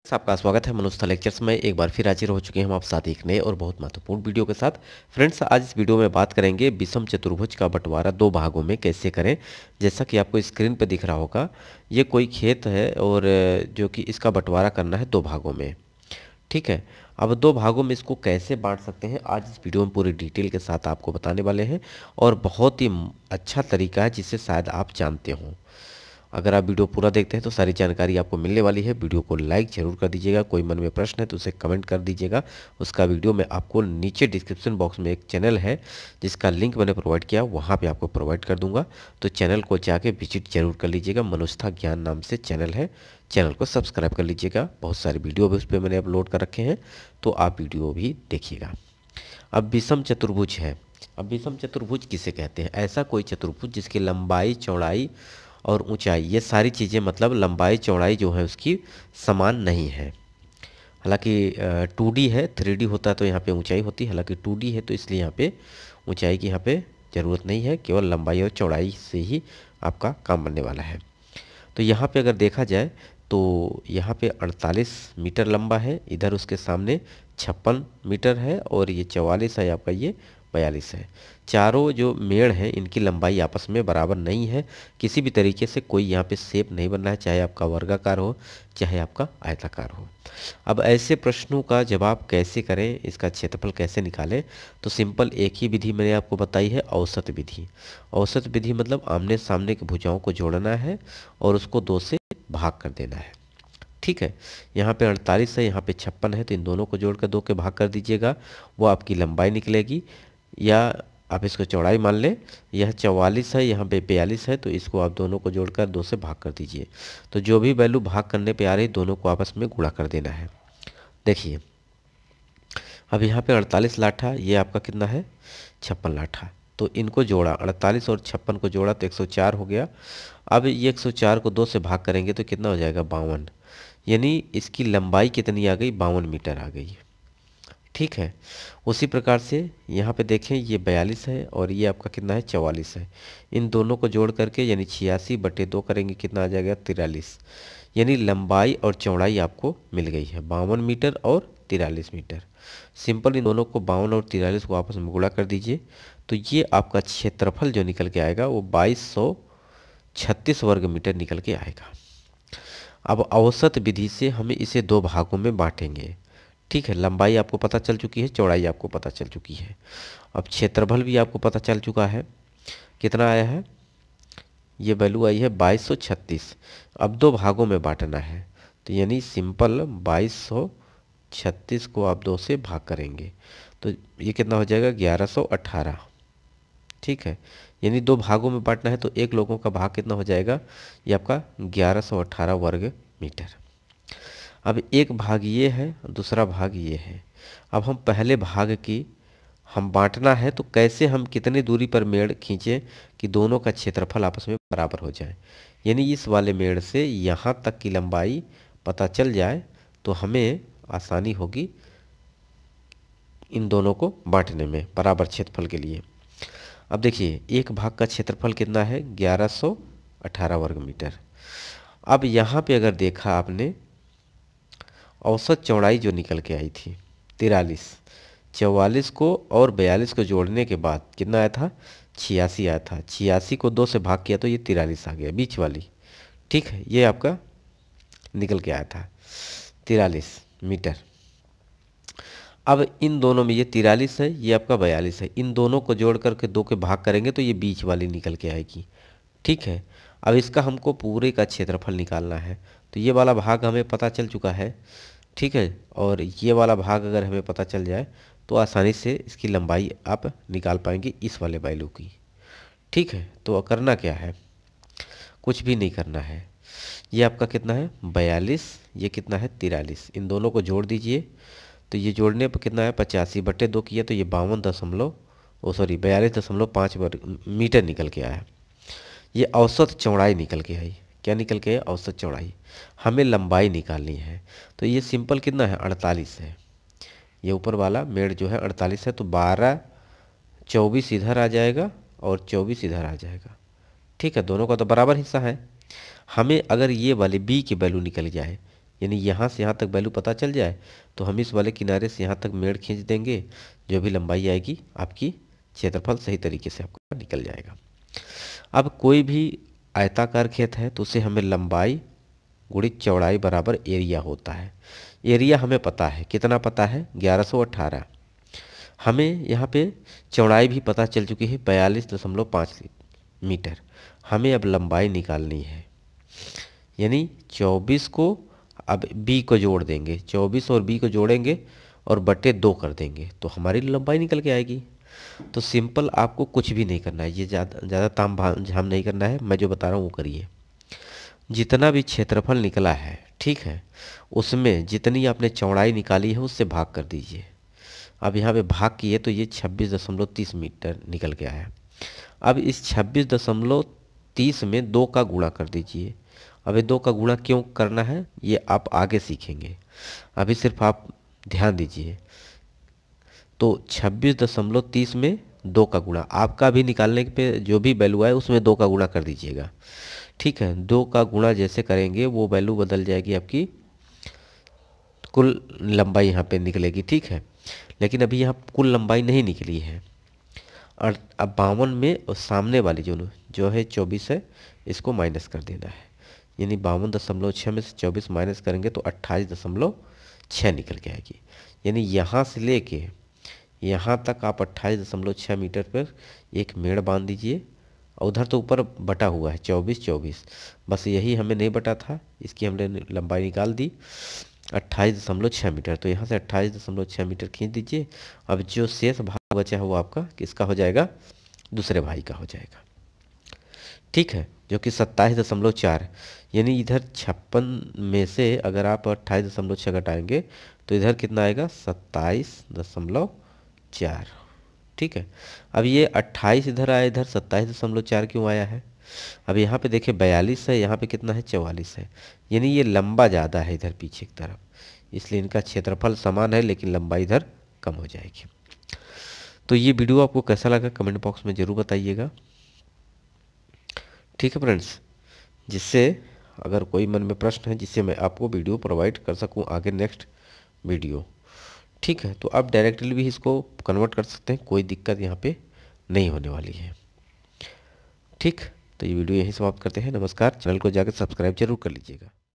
आपका स्वागत है मनुष्य लेक्चर्स में। एक बार फिर हाजिर हो चुके हैं हम आप साथ एक नए और बहुत महत्वपूर्ण वीडियो के साथ। फ्रेंड्स, आज इस वीडियो में बात करेंगे विषम चतुर्भुज का बंटवारा दो भागों में कैसे करें। जैसा कि आपको स्क्रीन पर दिख रहा होगा, ये कोई खेत है और जो कि इसका बंटवारा करना है दो भागों में। ठीक है, अब दो भागों में इसको कैसे बांट सकते हैं आज इस वीडियो में पूरी डिटेल के साथ आपको बताने वाले हैं, और बहुत ही अच्छा तरीका है जिसे शायद आप जानते हों। अगर आप वीडियो पूरा देखते हैं तो सारी जानकारी आपको मिलने वाली है। वीडियो को लाइक जरूर कर दीजिएगा। कोई मन में प्रश्न है तो उसे कमेंट कर दीजिएगा। उसका वीडियो मैं आपको नीचे डिस्क्रिप्शन बॉक्स में एक चैनल है जिसका लिंक मैंने प्रोवाइड किया, वहाँ पे आपको प्रोवाइड कर दूंगा। तो चैनल को जाके विजिट जरूर कर लीजिएगा। मनुष्यता ज्ञान नाम से चैनल है, चैनल को सब्सक्राइब कर लीजिएगा। बहुत सारे वीडियो भी उस पर मैंने अपलोड कर रखे हैं, तो आप वीडियो भी देखिएगा। अब विषम चतुर्भुज है। अब विषम चतुर्भुज किसे कहते हैं? ऐसा कोई चतुर्भुज जिसकी लंबाई, चौड़ाई और ऊंचाई, ये सारी चीज़ें, मतलब लंबाई चौड़ाई जो है उसकी समान नहीं है। हालांकि 2D है, 3D होता तो यहाँ पे ऊंचाई होती। हालांकि 2D है तो इसलिए यहाँ पे ऊंचाई की यहाँ पे ज़रूरत नहीं है, केवल लंबाई और चौड़ाई से ही आपका काम बनने वाला है। तो यहाँ पे अगर देखा जाए तो यहाँ पे 48 मीटर लंबा है, इधर उसके सामने 56 मीटर है, और ये 44 है आपका, ये 42 है। चारों जो मेड़ हैं इनकी लंबाई आपस में बराबर नहीं है। किसी भी तरीके से कोई यहाँ पे शेप नहीं बन रहा है, चाहे आपका वर्गाकार हो चाहे आपका आयताकार हो। अब ऐसे प्रश्नों का जवाब कैसे करें, इसका क्षेत्रफल कैसे निकालें, तो सिंपल एक ही विधि मैंने आपको बताई है, औसत विधि। औसत विधि मतलब आमने सामने की भुजाओं को जोड़ना है और उसको 2 से भाग कर देना है। ठीक है, यहाँ पे 48 है, यहाँ पे 56 है, तो इन दोनों को जोड़कर 2 के भाग कर दीजिएगा, वो आपकी लंबाई निकलेगी। या आप इसको चौड़ाई मान लें, यह 44 है, यहाँ पे 42 है, तो इसको आप दोनों को जोड़कर 2 से भाग कर दीजिए। तो जो भी वैल्यू भाग करने पे आ रही, दोनों को आपस में गुणा कर देना है। देखिए, अब यहाँ पे 48 लाठा, ये आपका कितना है, 56 लाठा। तो इनको जोड़ा, 48 और 56 को जोड़ा तो 104 हो गया। अब ये 104 को 2 से भाग करेंगे तो कितना हो जाएगा, 52। यानी इसकी लंबाई कितनी आ गई, 52 मीटर आ गई। ठीक है, उसी प्रकार से यहाँ पे देखें, ये 42 है और ये आपका कितना है, 44 है। इन दोनों को जोड़ करके यानी 86/2 करेंगे, कितना आ जाएगा, 43। यानी लंबाई और चौड़ाई आपको मिल गई है, 52 मीटर और 43 मीटर। सिंपल इन दोनों को, 52 और 43 को आपस में गुणा कर दीजिए, तो ये आपका क्षेत्रफल जो निकल के आएगा वो 2236 वर्ग मीटर निकल के आएगा। अब औसत विधि से हमें इसे दो भागों में बांटेंगे। ठीक है, लंबाई आपको पता चल चुकी है, चौड़ाई आपको पता चल चुकी है। अब क्षेत्रफल भी आपको पता चल चुका है, कितना आया है, ये वैल्यू आई है 2236। अब दो भागों में बांटना है, तो यानी सिंपल 2236 को आप 2 से भाग करेंगे तो ये कितना हो जाएगा, 1118। ठीक है, यानी दो भागों में बांटना है तो एक लोगों का भाग कितना हो जाएगा, ये आपका 1118 वर्ग मीटर। अब एक भाग ये है, दूसरा भाग ये है। अब हम पहले भाग की हम बांटना है, तो कैसे हम कितनी दूरी पर मेड़ खींचें कि दोनों का क्षेत्रफल आपस में बराबर हो जाए। यानी इस वाले मेड़ से यहाँ तक की लंबाई पता चल जाए तो हमें आसानी होगी इन दोनों को बांटने में बराबर क्षेत्रफल के लिए। अब देखिए, एक भाग का क्षेत्रफल कितना है, 1118 वर्ग मीटर। अब यहाँ पे अगर देखा आपने, औसत चौड़ाई जो निकल के आई थी 43, 44 को और 42 को जोड़ने के बाद कितना आया था, 86 आया था। 86 को 2 से भाग किया तो ये 43 आ गया, बीच वाली। ठीक है, ये आपका निकल के आया था 43 मीटर। अब इन दोनों में ये 43 है, ये आपका 42 है, इन दोनों को जोड़ करके 2 के भाग करेंगे तो ये बीच वाली निकल के आएगी। ठीक है, अब इसका हमको पूरे का क्षेत्रफल निकालना है, तो ये वाला भाग हमें पता चल चुका है। ठीक है, और ये वाला भाग अगर हमें पता चल जाए तो आसानी से इसकी लंबाई आप निकाल पाएंगे इस वाले वैल्यू की। ठीक है, तो करना क्या है, कुछ भी नहीं करना है। ये आपका कितना है, 42, ये कितना है, 43। इन दोनों को जोड़ दीजिए, तो ये जोड़ने पर कितना है, 85/2 किया तो ये 42.5 मीटर निकल के आया। ये औसत चौड़ाई निकल के आई। क्या निकल के आई, औसत चौड़ाई। हमें लंबाई निकालनी है, तो ये सिंपल कितना है, 48 है। ये ऊपर वाला मेड़ जो है 48 है, तो 12, 24 इधर आ जाएगा और 24 इधर आ जाएगा। ठीक है, दोनों का तो बराबर हिस्सा है। हमें अगर ये वाली बी की वैल्यू निकल जाए, यानी यहाँ से यहाँ तक वैल्यू पता चल जाए तो हम इस वाले किनारे से यहाँ तक मेड़ खींच देंगे, जो भी लंबाई आएगी आपकी क्षेत्रफल सही तरीके से आपका निकल जाएगा। अब कोई भी आयताकार खेत है तो उसे हमें लंबाई गुणित चौड़ाई बराबर एरिया होता है। एरिया हमें पता है, कितना पता है, 1118। हमें यहाँ पे चौड़ाई भी पता चल चुकी है 42.5 मीटर। हमें अब लंबाई निकालनी है, यानी 24 को अब बी को जोड़ देंगे, 24 और बी को जोड़ेंगे और बटे 2 कर देंगे तो हमारी लंबाई निकल के आएगी। तो सिंपल, आपको कुछ भी नहीं करना है, ये ज़्यादा ताम झाम नहीं करना है, मैं जो बता रहा हूँ वो करिए। जितना भी क्षेत्रफल निकला है, ठीक है, उसमें जितनी आपने चौड़ाई निकाली है उससे भाग कर दीजिए। अब यहाँ पे भाग किए तो ये 26.30 मीटर निकल के आया। अब इस 26.30 में 2 का गुणा कर दीजिए। अब ये 2 का गुणा क्यों करना है ये आप आगे सीखेंगे, अभी सिर्फ आप ध्यान दीजिए। तो 26.30 में 2 का गुणा, आपका भी निकालने पे जो भी वैल्यू आए उसमें 2 का गुणा कर दीजिएगा, ठीक है। 2 का गुणा जैसे करेंगे वो वैल्यू बदल जाएगी आपकी, कुल लंबाई यहाँ पे निकलेगी, ठीक है। लेकिन अभी यहाँ कुल लंबाई नहीं निकली है। और अब 52 में और सामने वाली जो है 24 है, इसको माइनस कर देना है, यानी 52.6 में से 24 माइनस करेंगे तो 28.6 निकल के आएगी। यानी यहाँ से लेके यहाँ तक आप 28.6 मीटर पर एक मेड़ बांध दीजिए। और उधर तो ऊपर बटा हुआ है 24, बस यही हमें नहीं बटा था, इसकी हमने लंबाई निकाल दी 28.6 मीटर। तो यहाँ से 28.6 मीटर खींच दीजिए। अब जो शेष भाग बचा है वो आपका किसका हो जाएगा, दूसरे भाई का हो जाएगा, ठीक है, जो कि 27.4। यानी इधर 56 में से अगर आप 28.6 घटाएंगे तो इधर कितना आएगा, 27.4, ठीक है। अब ये 28 इधर आया, इधर 27.4 क्यों आया है। अब यहाँ पे देखिए 42 है, यहाँ पे कितना है, 44 है। यानी ये लंबा ज़्यादा है इधर पीछे की तरफ, इसलिए इनका क्षेत्रफल समान है लेकिन लंबाई इधर कम हो जाएगी। तो ये वीडियो आपको कैसा लगा कमेंट बॉक्स में ज़रूर बताइएगा, ठीक है फ्रेंड्स। जिससे अगर कोई मन में प्रश्न है जिससे मैं आपको वीडियो प्रोवाइड कर सकूं आगे नेक्स्ट वीडियो, ठीक है, तो आप डायरेक्टली भी इसको कन्वर्ट कर सकते हैं, कोई दिक्कत यहाँ पे नहीं होने वाली है, ठीक। तो ये वीडियो यहीं समाप्त करते हैं। नमस्कार। चैनल को जाकर सब्सक्राइब जरूर कर लीजिएगा।